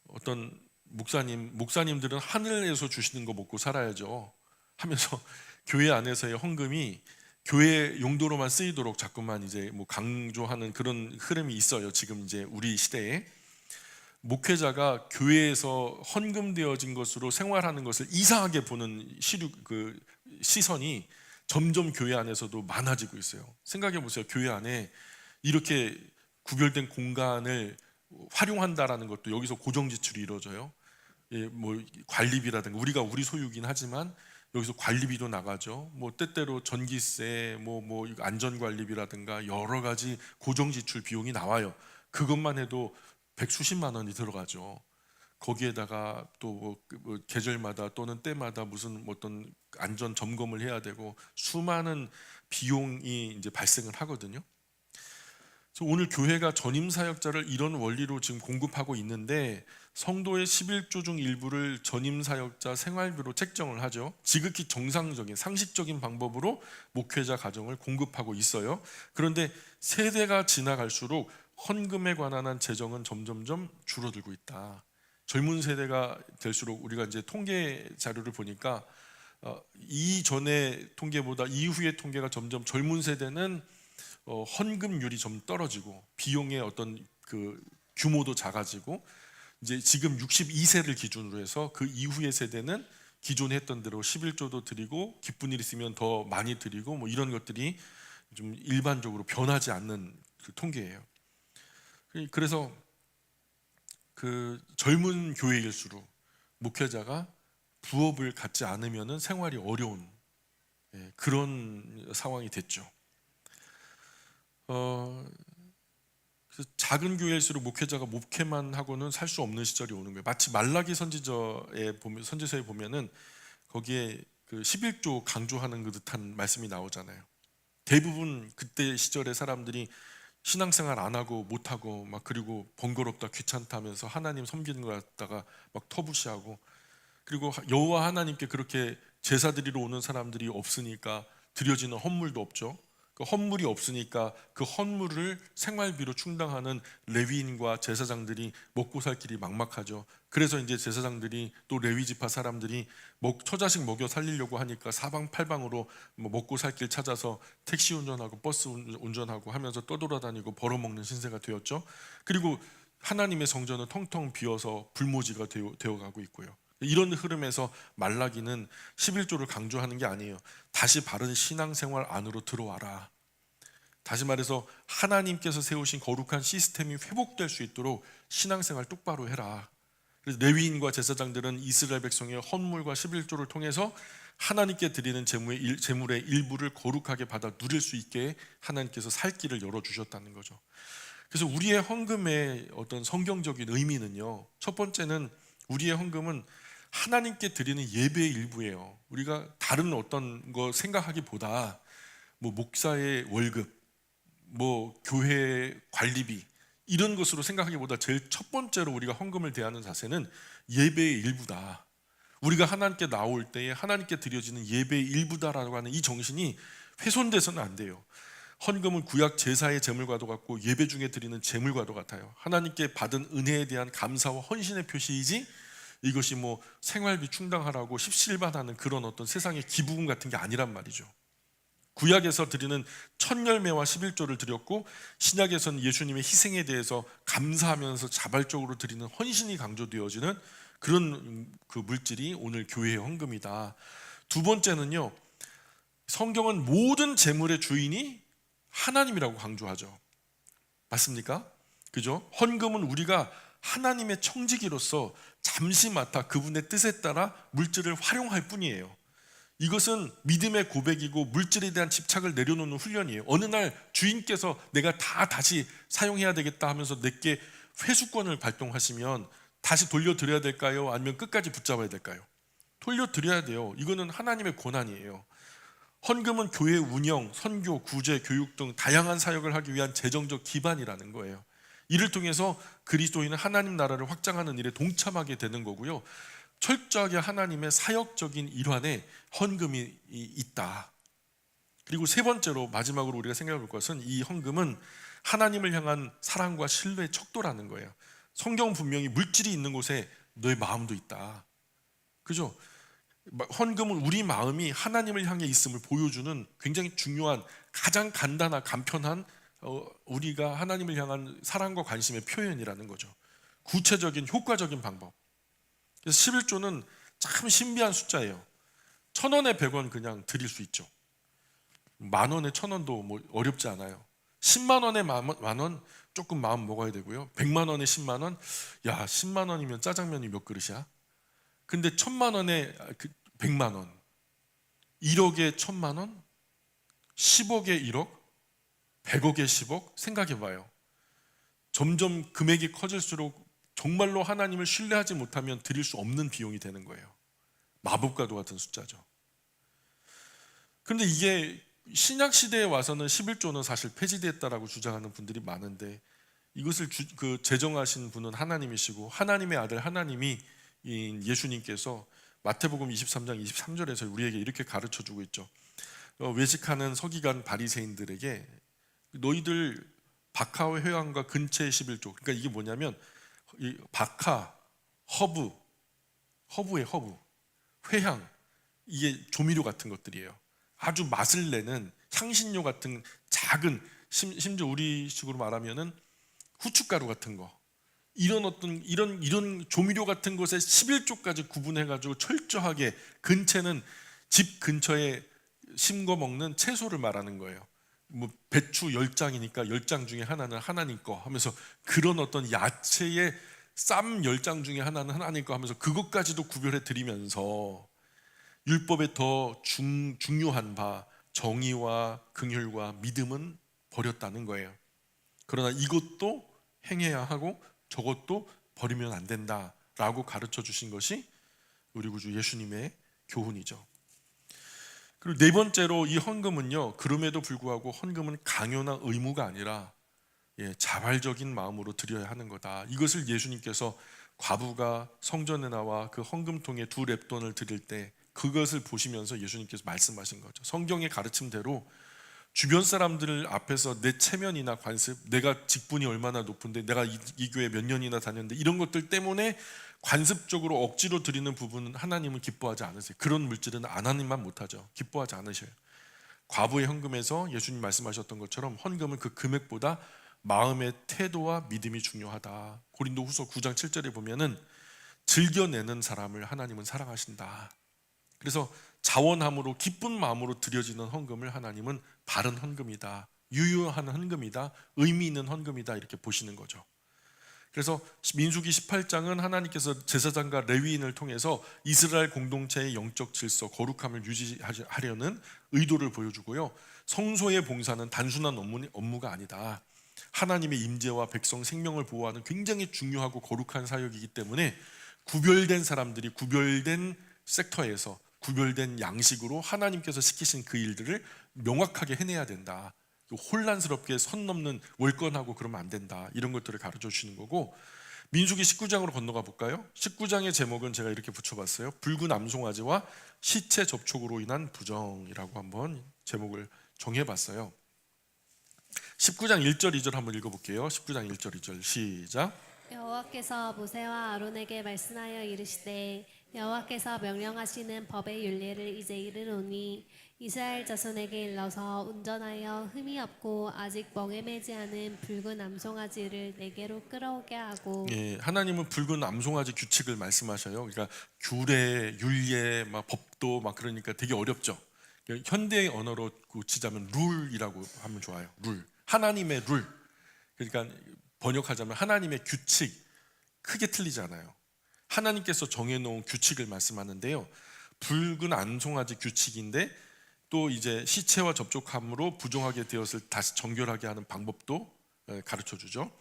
어떤 목사님들은 하늘에서 주시는 거 먹고 살아야죠 하면서 교회 안에서의 헌금이 교회 용도로만 쓰이도록 자꾸만 이제 뭐 강조하는 그런 흐름이 있어요. 지금 이제 우리 시대에 목회자가 교회에서 헌금되어진 것으로 생활하는 것을 이상하게 보는 시선이 점점 교회 안에서도 많아지고 있어요. 생각해 보세요. 교회 안에 이렇게 구별된 공간을 활용한다라는 것도 여기서 고정 지출이 이루어져요. 예, 뭐 관리비라든가 우리 소유긴 하지만 여기서 관리비도 나가죠. 뭐 때때로 전기세, 뭐 안전관리비라든가 여러 가지 고정 지출 비용이 나와요. 그것만 해도 백수십만 원이 들어가죠. 거기에다가 또 뭐 계절마다 또는 때마다 무슨 어떤 안전 점검을 해야 되고 수많은 비용이 이제 발생을 하거든요. 그래서 오늘 교회가 전임 사역자를 이런 원리로 지금 공급하고 있는데 성도의 11조 중 일부를 전임 사역자 생활비로 책정을 하죠. 지극히 정상적인 상식적인 방법으로 목회자 가정을 공급하고 있어요. 그런데 세대가 지나갈수록 헌금에 관한 재정은 점점점 줄어들고 있다. 젊은 세대가 될수록 우리가 이제 통계 자료를 보니까 이전의 통계보다 이후의 통계가 점점 젊은 세대는 헌금률이 좀 떨어지고 비용의 어떤 그 규모도 작아지고, 이제 지금 62세를 기준으로 해서 그 이후의 세대는 기존에 했던 대로 11조도 드리고 기쁜 일 있으면 더 많이 드리고 뭐 이런 것들이 좀 일반적으로 변하지 않는 그 통계예요. 그래서 그 젊은 교회일수록 목회자가 부업을 갖지 않으면 생활이 어려운 그런 상황이 됐죠. 그래서 작은 교회일수록 목회자가 목회만 하고는 살 수 없는 시절이 오는 거예요. 마치 말라기 선지서에 보면은 거기에 그 11조 강조하는 그 듯한 말씀이 나오잖아요. 대부분 그때 시절의 사람들이 신앙생활 안 하고 못 하고 막 그리고 번거롭다 귀찮다 하면서 하나님 섬기는 것 같다가 막 터부시하고, 그리고 여호와 하나님께 그렇게 제사 드리러 오는 사람들이 없으니까 드려지는 헌물도 없죠. 그 헌물이 없으니까 그 헌물을 생활비로 충당하는 레위인과 제사장들이 먹고 살 길이 막막하죠. 그래서 이제 제사장들이 또 레위 지파 사람들이 처자식 먹여 살리려고 하니까 사방팔방으로 뭐 먹고 살 길 찾아서 택시 운전하고 버스 운전하고 하면서 떠돌아다니고 벌어먹는 신세가 되었죠. 그리고 하나님의 성전은 텅텅 비어서 불모지가 되어가고 있고요. 이런 흐름에서 말라기는 11조를 강조하는 게 아니에요. 다시 바른 신앙생활 안으로 들어와라. 다시 말해서 하나님께서 세우신 거룩한 시스템이 회복될 수 있도록 신앙생활 똑바로 해라. 그래서 레위인과 제사장들은 이스라엘 백성의 헌물과 11조를 통해서 하나님께 드리는 제물의 일부를 거룩하게 받아 누릴 수 있게 하나님께서 살 길을 열어주셨다는 거죠. 그래서 우리의 헌금의 어떤 성경적인 의미는요, 첫 번째는 우리의 헌금은 하나님께 드리는 예배의 일부예요. 우리가 다른 어떤 거 생각하기보다 뭐 목사의 월급, 뭐 교회 관리비 이런 것으로 생각하기보다 제일 첫 번째로 우리가 헌금을 대하는 자세는 예배의 일부다. 우리가 하나님께 나올 때에 하나님께 드려지는 예배의 일부다라고 하는 이 정신이 훼손돼서는 안 돼요. 헌금은 구약 제사의 제물과도 같고 예배 중에 드리는 제물과도 같아요. 하나님께 받은 은혜에 대한 감사와 헌신의 표시이지 이것이 뭐 생활비 충당하라고 십시일반하는 그런 어떤 세상의 기부금 같은 게 아니란 말이죠. 구약에서 드리는 첫 열매와 11조를 드렸고 신약에서는 예수님의 희생에 대해서 감사하면서 자발적으로 드리는 헌신이 강조되어지는 그런 그 물질이 오늘 교회의 헌금이다. 두 번째는요, 성경은 모든 재물의 주인이 하나님이라고 강조하죠. 맞습니까? 그죠? 헌금은 우리가 하나님의 청지기로서 잠시 맡아 그분의 뜻에 따라 물질을 활용할 뿐이에요. 이것은 믿음의 고백이고 물질에 대한 집착을 내려놓는 훈련이에요. 어느 날 주인께서 내가 다시 사용해야 되겠다 하면서 내게 회수권을 발동하시면 다시 돌려드려야 될까요? 아니면 끝까지 붙잡아야 될까요? 돌려드려야 돼요. 이거는 하나님의 권한이에요. 헌금은 교회 운영, 선교, 구제, 교육 등 다양한 사역을 하기 위한 재정적 기반이라는 거예요. 이를 통해서 그리스도인은 하나님 나라를 확장하는 일에 동참하게 되는 거고요. 철저하게 하나님의 사역적인 일환에 헌금이 있다. 그리고 세 번째로 마지막으로 우리가 생각해 볼 것은 이 헌금은 하나님을 향한 사랑과 신뢰의 척도라는 거예요. 성경은 분명히 물질이 있는 곳에 너의 마음도 있다. 그죠? 헌금은 우리 마음이 하나님을 향해 있음을 보여주는 굉장히 중요한 가장 간편한 우리가 하나님을 향한 사랑과 관심의 표현이라는 거죠. 구체적인 효과적인 방법. 그래서 11조는 참 신비한 숫자예요. 1,000원에 100원 그냥 드릴 수 있죠. 10,000원에 1,000원도 뭐 어렵지 않아요. 10만 원에 만 원 조금 마음 먹어야 되고요. 100만 원에 10만 원, 야 10만 원이면 짜장면이 몇 그릇이야? 근데 1,000만 원에 100만 원, 1억에 1,000만 원, 10억에 1억, 100억에 10억 생각해봐요. 점점 금액이 커질수록 정말로 하나님을 신뢰하지 못하면 드릴 수 없는 비용이 되는 거예요. 마법과도 같은 숫자죠. 그런데 이게 신약 시대에 와서는 11조는 사실 폐지됐다라고 주장하는 분들이 많은데 이것을 제정하신 분은 하나님이시고 하나님의 아들 하나님이 예수님께서 마태복음 23장 23절에서 우리에게 이렇게 가르쳐주고 있죠. 외식하는 서기관 바리새인들에게 너희들 박하와 회황과 근처의 11조, 그러니까 이게 뭐냐면 이 박하, 허브의 허브, 회향, 이게 조미료 같은 것들이에요. 아주 맛을 내는 향신료 같은 작은, 심지어 우리식으로 말하면은 후춧가루 같은 거, 이런 조미료 같은 것에 11조까지 구분해가지고 철저하게 근채는 집 근처에 심거 먹는 채소를 말하는 거예요. 뭐 배추 10장이니까 10장 중에 하나는 하나님 거 하면서 그런 어떤 야채의 쌈 10장 중에 하나는 하나님 거 하면서 그것까지도 구별해 드리면서 율법에 더 중요한 바 정의와 긍휼과 믿음은 버렸다는 거예요. 그러나 이것도 행해야 하고 저것도 버리면 안 된다라고 가르쳐 주신 것이 우리 구주 예수님의 교훈이죠. 그리고 네 번째로 이 헌금은요, 그럼에도 불구하고 헌금은 강요나 의무가 아니라 자발적인 마음으로 드려야 하는 거다. 이것을 예수님께서 과부가 성전에 나와 그 헌금통에 2 렙돈을 드릴 때 그것을 보시면서 예수님께서 말씀하신 거죠. 성경의 가르침대로 주변 사람들 앞에서 내 체면이나 관습, 내가 직분이 얼마나 높은데, 내가 이 교회 몇 년이나 다녔는데, 이런 것들 때문에 관습적으로 억지로 드리는 부분은 하나님은 기뻐하지 않으세요. 그런 물질은 하나님만 못하죠. 기뻐하지 않으셔요. 과부의 헌금에서 예수님 말씀하셨던 것처럼 헌금은 그 금액보다 마음의 태도와 믿음이 중요하다. 고린도후서 9장 7절에 보면은 즐겨내는 사람을 하나님은 사랑하신다. 그래서 자원함으로 기쁜 마음으로 드려지는 헌금을 하나님은 바른 헌금이다, 유효한 헌금이다, 의미 있는 헌금이다, 이렇게 보시는 거죠. 그래서 민수기 18장은 하나님께서 제사장과 레위인을 통해서 이스라엘 공동체의 영적 질서, 거룩함을 유지하려는 의도를 보여주고요. 성소의 봉사는 단순한 업무가 아니다. 하나님의 임재와 백성 생명을 보호하는 굉장히 중요하고 거룩한 사역이기 때문에 구별된 사람들이 구별된 섹터에서 구별된 양식으로 하나님께서 시키신 그 일들을 명확하게 해내야 된다. 혼란스럽게 선 넘는 월권하고 그러면 안 된다. 이런 것들을 가르쳐 주시는 거고, 민수기 19장으로 건너가 볼까요? 19장의 제목은 제가 이렇게 붙여봤어요. 붉은 암송아지와 시체 접촉으로 인한 부정이라고 한번 제목을 정해봤어요. 19장 1절 2절 한번 읽어볼게요. 19장 1절 2절 시작. 여호와께서 모세와 아론에게 말씀하여 이르시되 여호와께서 명령하시는 법의 율례를 이제 이르노니 이스라엘 자손에게 일러서 운전하여 흠이 없고 아직 멍에 매지 않은 붉은 암송아지를 내게로 끌어오게 하고. 예, 하나님은 붉은 암송아지 규칙을 말씀하셔요. 그러니까 규례, 율례, 막 법도 막 그러니까 되게 어렵죠. 현대의 언어로 고치자면 룰이라고 하면 좋아요. 룰, 하나님의 룰. 그러니까 번역하자면 하나님의 규칙, 크게 틀리지 않아요. 하나님께서 정해놓은 규칙을 말씀하는데요. 붉은 암송아지 규칙인데 또 이제 시체와 접촉함으로 부정하게 되었을 다시 정결하게 하는 방법도 가르쳐 주죠.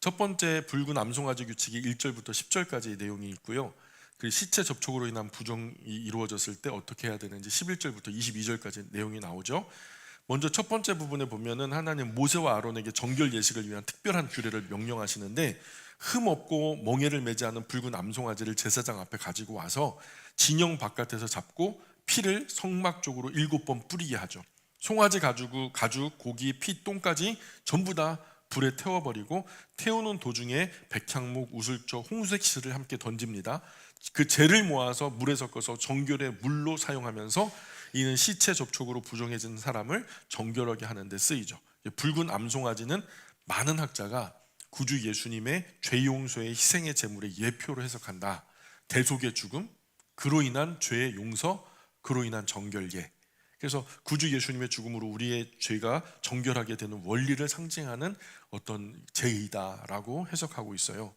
첫 번째 붉은 암송아지 규칙이 1절부터 10절까지의 내용이 있고요. 그 시체 접촉으로 인한 부정이 이루어졌을 때 어떻게 해야 되는지 11절부터 22절까지 내용이 나오죠. 먼저 첫 번째 부분에 보면은 하나님 모세와 아론에게 정결 예식을 위한 특별한 규례를 명령하시는데, 흠 없고 멍에를 매지 않은 붉은 암송아지를 제사장 앞에 가지고 와서 진영 바깥에서 잡고 피를 성막 쪽으로 7번 뿌리게 하죠. 송아지 가죽, 고기, 피, 똥까지 전부 다 불에 태워버리고 태우는 도중에 백향목, 우슬초, 홍색실을 함께 던집니다. 그 재를 모아서 물에 섞어서 정결의 물로 사용하면서 이는 시체 접촉으로 부정해진 사람을 정결하게 하는 데 쓰이죠. 붉은 암송아지는 많은 학자가 구주 예수님의 죄 용서의 희생의 제물의 예표로 해석한다. 대속의 죽음, 그로 인한 죄의 용서, 그로 인한 정결예. 그래서 구주 예수님의 죽음으로 우리의 죄가 정결하게 되는 원리를 상징하는 어떤 제의다라고 해석하고 있어요.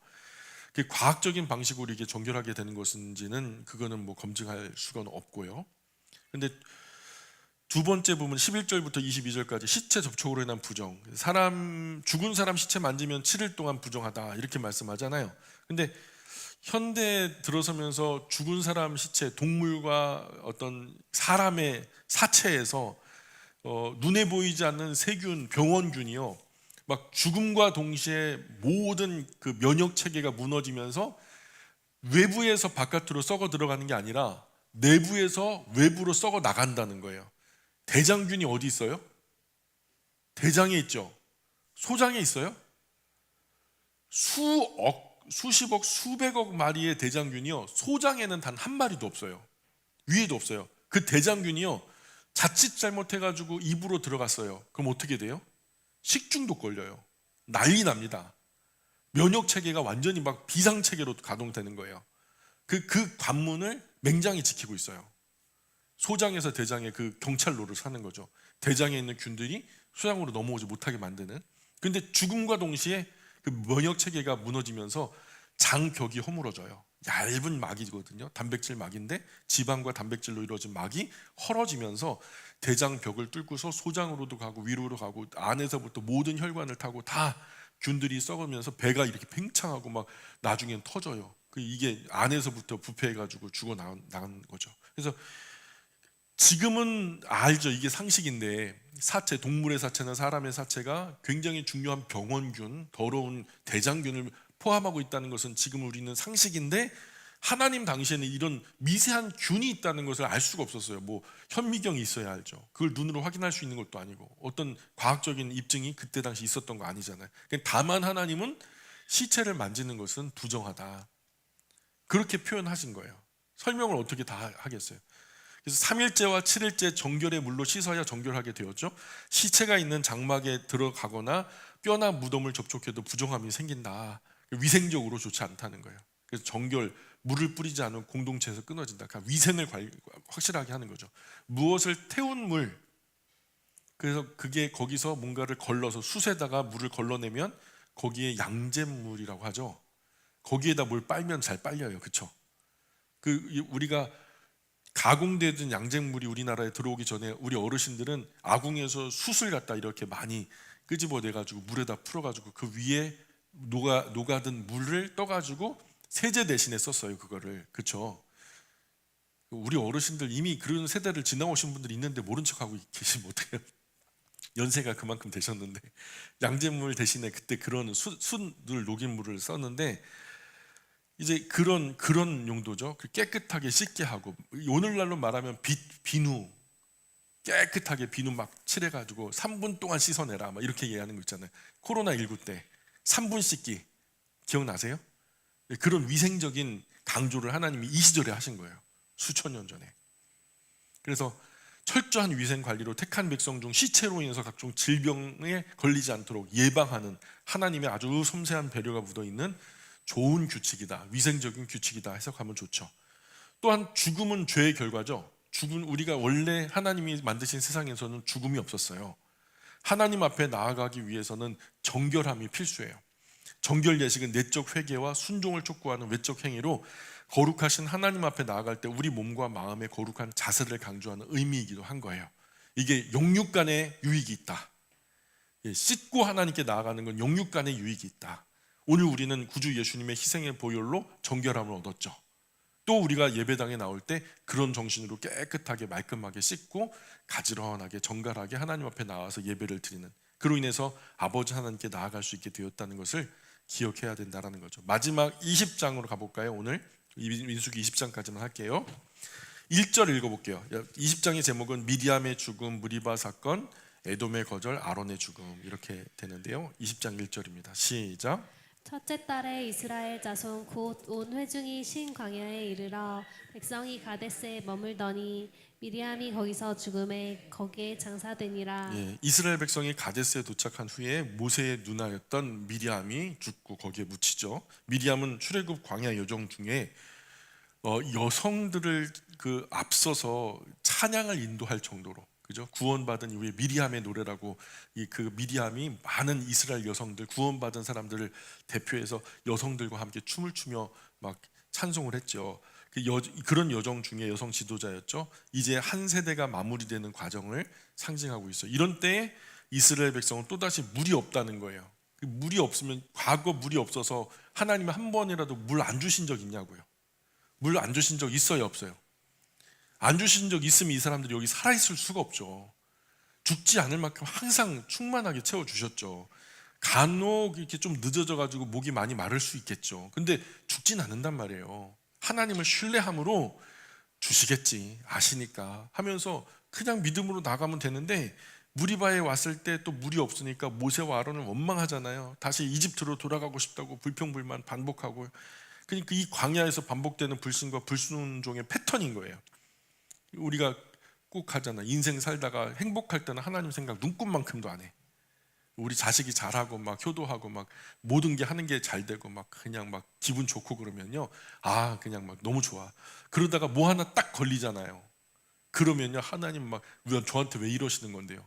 과학적인 방식으로 이게 정결하게 되는 것인지는 그거는 뭐 검증할 수가 없고요. 근데 두 번째 부분 11절부터 22절까지 시체 접촉으로 인한 부정, 죽은 사람 시체 만지면 7일 동안 부정하다 이렇게 말씀하잖아요. 근데 현대에 들어서면서 죽은 사람 시체, 동물과 어떤 사람의 사체에서 눈에 보이지 않는 세균, 병원균이요, 막 죽음과 동시에 모든 그 면역 체계가 무너지면서 외부에서 바깥으로 썩어 들어가는 게 아니라 내부에서 외부로 썩어 나간다는 거예요. 대장균이 어디 있어요? 대장에 있죠. 소장에 있어요. 수십억, 수백억 마리의 대장균이요, 소장에는 단 한 마리도 없어요. 위에도 없어요. 그 대장균이요, 자칫 잘못해가지고 입으로 들어갔어요. 그럼 어떻게 돼요? 식중독 걸려요. 난리 납니다. 면역 체계가 완전히 막 비상 체계로 가동되는 거예요. 그 관문을 맹장이 지키고 있어요. 소장에서 대장에 그 경찰로를 사는 거죠. 대장에 있는 균들이 소장으로 넘어오지 못하게 만드는. 근데 죽음과 동시에 그 면역 체계가 무너지면서 장벽이 허물어져요. 얇은 막이거든요. 단백질 막인데 지방과 단백질로 이루어진 막이 헐어지면서 대장벽을 뚫고서 소장으로도 가고 위로로 가고 안에서부터 모든 혈관을 타고 다 균들이 썩으면서 배가 이렇게 팽창하고 막 나중엔 터져요. 이게 안에서부터 부패해가지고 죽어 나간 거죠. 그래서 지금은 알죠. 이게 상식인데 사체, 동물의 사체나 사람의 사체가 굉장히 중요한 병원균, 더러운 대장균을 포함하고 있다는 것은 지금 우리는 상식인데 하나님 당시에는 이런 미세한 균이 있다는 것을 알 수가 없었어요. 뭐 현미경이 있어야 알죠. 그걸 눈으로 확인할 수 있는 것도 아니고 어떤 과학적인 입증이 그때 당시 있었던 거 아니잖아요. 다만 하나님은 시체를 만지는 것은 부정하다. 그렇게 표현하신 거예요. 설명을 어떻게 다 하겠어요. 그래서 3일째와 7일째 정결의 물로 씻어야 정결하게 되었죠. 시체가 있는 장막에 들어가거나 뼈나 무덤을 접촉해도 부정함이 생긴다. 위생적으로 좋지 않다는 거예요. 그래서 정결, 물을 뿌리지 않은 공동체에서 끊어진다. 그러니까 위생을 확실하게 하는 거죠. 무엇을 태운 물, 그래서 그게 거기서 뭔가를 걸러서 숯에다가 물을 걸러내면 거기에 양잿물이라고 하죠. 거기에다 뭘 빨면 잘 빨려요. 그렇죠? 우리가 가공되던 양잿물이 우리나라에 들어오기 전에 우리 어르신들은 아궁에서 숯을 갖다 이렇게 많이 끄집어내 가지고 물에다 풀어 가지고 그 위에 녹아든 물을 떠 가지고 세제 대신에 썼어요. 그거를. 그렇죠? 우리 어르신들 이미 그런 세대를 지나오신 분들이 있는데 모른 척하고 계시면 어떡해요? 연세가 그만큼 되셨는데 양잿물 대신에 그때 그런 숯을 녹인 물을 썼는데 이제 그런 용도죠. 깨끗하게 씻게 하고 오늘날로 말하면 비누 깨끗하게 비누 막 칠해가지고 3분 동안 씻어내라 막 이렇게 얘기하는 거 있잖아요. 코로나19 때 3분 씻기 기억나세요? 그런 위생적인 강조를 하나님이 이 시절에 하신 거예요. 수천 년 전에. 그래서 철저한 위생 관리로 택한 백성 중 시체로 인해서 각종 질병에 걸리지 않도록 예방하는 하나님의 아주 섬세한 배려가 묻어있는 좋은 규칙이다. 위생적인 규칙이다 해석하면 좋죠. 또한 죽음은 죄의 결과죠. 우리가 원래 하나님이 만드신 세상에서는 죽음이 없었어요. 하나님 앞에 나아가기 위해서는 정결함이 필수예요. 정결 예식은 내적 회개와 순종을 촉구하는 외적 행위로 거룩하신 하나님 앞에 나아갈 때 우리 몸과 마음의 거룩한 자세를 강조하는 의미이기도 한 거예요. 이게 영육 간의 유익이 있다. 씻고 하나님께 나아가는 건 영육 간의 유익이 있다. 오늘 우리는 구주 예수님의 희생의 보혈로 정결함을 얻었죠. 또 우리가 예배당에 나올 때 그런 정신으로 깨끗하게 말끔하게 씻고 가지런하게 정갈하게 하나님 앞에 나와서 예배를 드리는, 그로 인해서 아버지 하나님께 나아갈 수 있게 되었다는 것을 기억해야 된다는 거죠. 마지막 20장으로 가볼까요? 오늘 민수기 20장까지만 할게요. 1절 읽어볼게요. 20장의 제목은 미디암의 죽음, 무리바 사건, 에돔의 거절, 아론의 죽음 이렇게 되는데요. 20장 1절입니다. 시작. 첫째 달에 이스라엘 자손 곧 온 회중이 신 광야에 이르러 백성이 가데스에 머물더니 미리암이 거기서 죽음에 거기에 장사되니라. 이스라엘 백성이 가데스에 도착한 후에 모세의 누나였던 미리암이 죽고 거기에 묻히죠. 미리암은 출애굽 광야 여정 중에 여성들을 앞서서 찬양을 인도할 정도로, 그죠? 구원받은 이후에 미리암의 노래라고 그 미리암이 많은 이스라엘 여성들, 구원받은 사람들을 대표해서 여성들과 함께 춤을 추며 막 찬송을 했죠. 그런 여정 중에 여성 지도자였죠. 이제 한 세대가 마무리되는 과정을 상징하고 있어요. 이런 때에 이스라엘 백성은 또다시 물이 없다는 거예요. 물이 없으면, 과거 물이 없어서 하나님이 한 번이라도 물 안 주신 적 있냐고요. 물 안 주신 적 있어요, 없어요? 안 주신 적 있으면 이 사람들이 여기 살아있을 수가 없죠. 죽지 않을 만큼 항상 충만하게 채워주셨죠. 간혹 이렇게 좀 늦어져가지고 목이 많이 마를 수 있겠죠. 근데 죽진 않는단 말이에요. 하나님을 신뢰함으로 주시겠지, 아시니까 하면서 그냥 믿음으로 나가면 되는데, 무리바에 왔을 때 또 물이 없으니까 모세와 아론을 원망하잖아요. 다시 이집트로 돌아가고 싶다고 불평불만 반복하고. 그러니까 이 광야에서 반복되는 불신과 불순종의 패턴인 거예요. 우리가 꼭 하잖아. 인생 살다가 행복할 때는 하나님 생각 눈꼽만큼도 안 해. 우리 자식이 잘하고 막 효도하고 막 모든 게 하는 게 잘 되고 막 그냥 막 기분 좋고 그러면요, 그냥 막 너무 좋아. 그러다가 뭐 하나 딱 걸리잖아요. 그러면요, 하나님 막 저한테 왜 이러시는 건데요?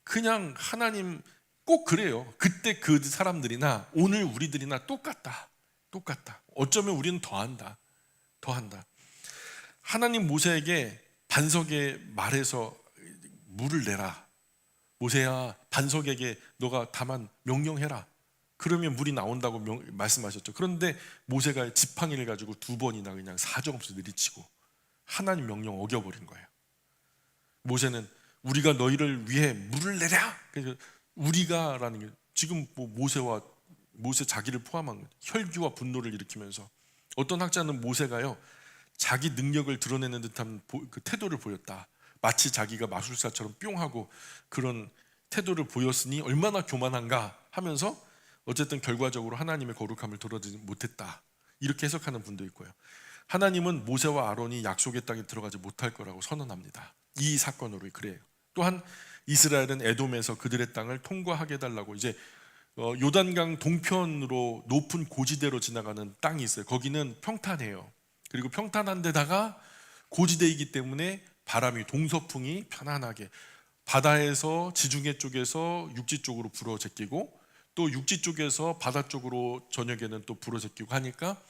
그냥 하나님 꼭 그래요. 그때 그 사람들이나 오늘 우리들이나 똑같다. 어쩌면 우리는 더한다. 하나님 모세에게 반석에 말해서 물을 내라. 모세야, 반석에게 너가 다만 명령해라. 그러면 물이 나온다고 말씀하셨죠. 그런데 모세가 지팡이를 가지고 2번이나 그냥 사정없이 내리치고 하나님 명령 어겨버린 거예요. 모세는 우리가 너희를 위해 물을 내랴. 그러니까 우리가라는 게 지금 모세 자기를 포함한 혈기와 분노를 일으키면서 어떤 학자는 모세가요, 자기 능력을 드러내는 듯한 그 태도를 보였다. 마치 자기가 마술사처럼 뿅 하고 그런 태도를 보였으니 얼마나 교만한가 하면서 어쨌든 결과적으로 하나님의 거룩함을 드러내지 못했다. 이렇게 해석하는 분도 있고요. 하나님은 모세와 아론이 약속의 땅에 들어가지 못할 거라고 선언합니다. 이 사건으로 그래요. 또한 이스라엘은 에돔에서 그들의 땅을 통과하게 해달라고 이제 요단강 동편으로 높은 고지대로 지나가는 땅이 있어요. 거기는 평탄해요. 그리고 평탄한 데다가 고지대이기 때문에 바람이 동서풍이 편안하게 바다에서 지중해 쪽에서 육지 쪽으로 불어 제끼고 또 육지 쪽에서 바다 쪽으로 저녁에는 또 불어 제끼고 하니까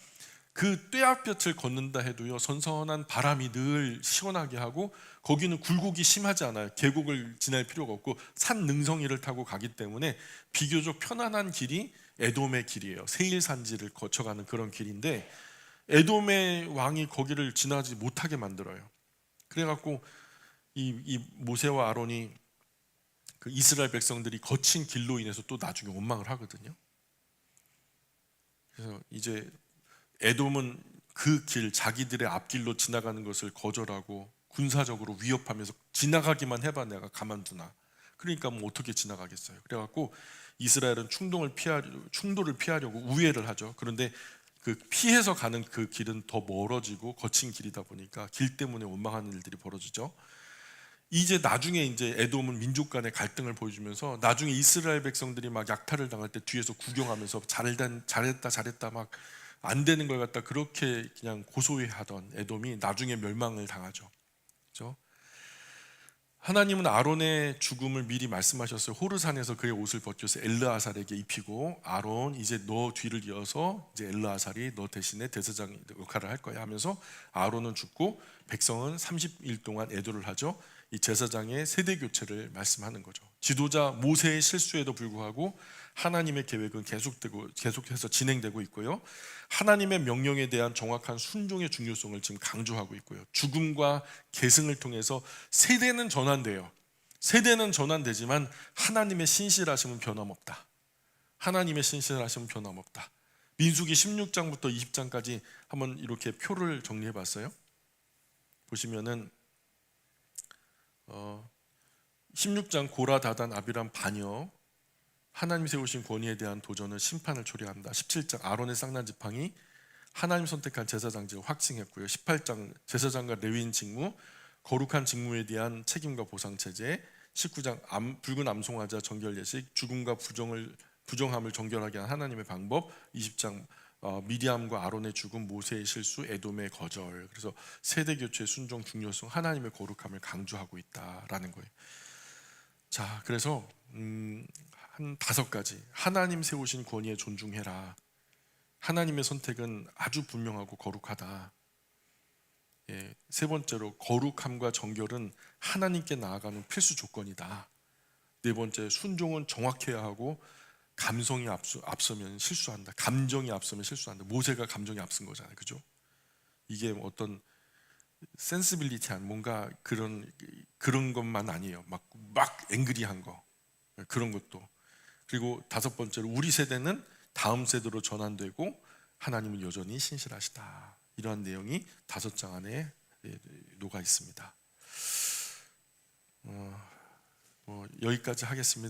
그 뙤약볕을 걷는다 해도요 선선한 바람이 늘 시원하게 하고 거기는 굴곡이 심하지 않아요. 계곡을 지날 필요가 없고 산 능성이를 타고 가기 때문에 비교적 편안한 길이 에돔의 길이에요. 세일 산지를 거쳐가는 그런 길인데 에돔의 왕이 거기를 지나지 못하게 만들어요. 그래갖고 이 모세와 아론이 그 이스라엘 백성들이 거친 길로 인해서 또 나중에 원망을 하거든요. 그래서 이제 에돔은 그 길, 자기들의 앞길로 지나가는 것을 거절하고 군사적으로 위협하면서 지나가기만 해봐 내가 가만두나. 그러니까 뭐 어떻게 지나가겠어요. 그래갖고 이스라엘은 충돌을 피하려고 우회를 하죠. 그런데 그 피해서 가는 그 길은 더 멀어지고 거친 길이다 보니까 길 때문에 원망하는 일들이 벌어지죠. 이제 나중에 이제 에돔은 민족 간의 갈등을 보여주면서 나중에 이스라엘 백성들이 막 약탈을 당할 때 뒤에서 구경하면서 잘했다 막 안 되는 걸 갖다 그렇게 그냥 고소해하던 에돔이 나중에 멸망을 당하죠. 그렇죠? 하나님은 아론의 죽음을 미리 말씀하셨어요. 호르산에서 그의 옷을 벗겨서 엘르아살에게 입히고 아론 이제 너 뒤를 이어서 이제 엘르아살이 너 대신에 대제사장 역할을 할 거야 하면서 아론은 죽고 백성은 30일 동안 애도를 하죠. 이 제사장의 세대 교체를 말씀하는 거죠. 지도자 모세의 실수에도 불구하고 하나님의 계획은 계속해서 진행되고 있고요. 하나님의 명령에 대한 정확한 순종의 중요성을 지금 강조하고 있고요. 죽음과 계승을 통해서 세대는 전환돼요. 세대는 전환되지만 하나님의 신실하심은 변함없다. 하나님의 신실하심은 변함없다. 민수기 16장부터 20장까지 한번 이렇게 표를 정리해 봤어요. 보시면은 16장 고라, 다단, 아비람, 바녀 하나님 세우신 권위에 대한 도전은 심판을 초래한다. 17장 아론의 쌍난 지팡이 하나님 선택한 제사장직을 확증했고요. 18장 제사장과 레위인 직무 거룩한 직무에 대한 책임과 보상 체제 19장 붉은 암송아자 정결 예식 죽음과 부정함을 정결하게 한 하나님의 방법 20장 미디암과 아론의 죽음 모세의 실수 에돔의 거절 그래서 세대 교체의 순종 중요성 하나님의 거룩함을 강조하고 있다라는 거예요. 자 그래서 한 5가지 하나님 세우신 권위에 존중해라. 하나님의 선택은 아주 분명하고 거룩하다. 세 번째로 거룩함과 정결은 하나님께 나아가는 필수 조건이다. 네 번째 순종은 정확해야 하고 감성이 앞서면 실수한다. 감정이 앞서면 실수한다. 모세가 감정이 앞선 거잖아요, 그죠? 이게 어떤 센시빌리티한 뭔가 그런 것만 아니에요. 막 앵그리한 거 그런 것도. 그리고 5번째로 우리 세대는 다음 세대로 전환되고 하나님은 여전히 신실하시다. 이러한 내용이 5장 안에 녹아 있습니다. 여기까지 하겠습니다.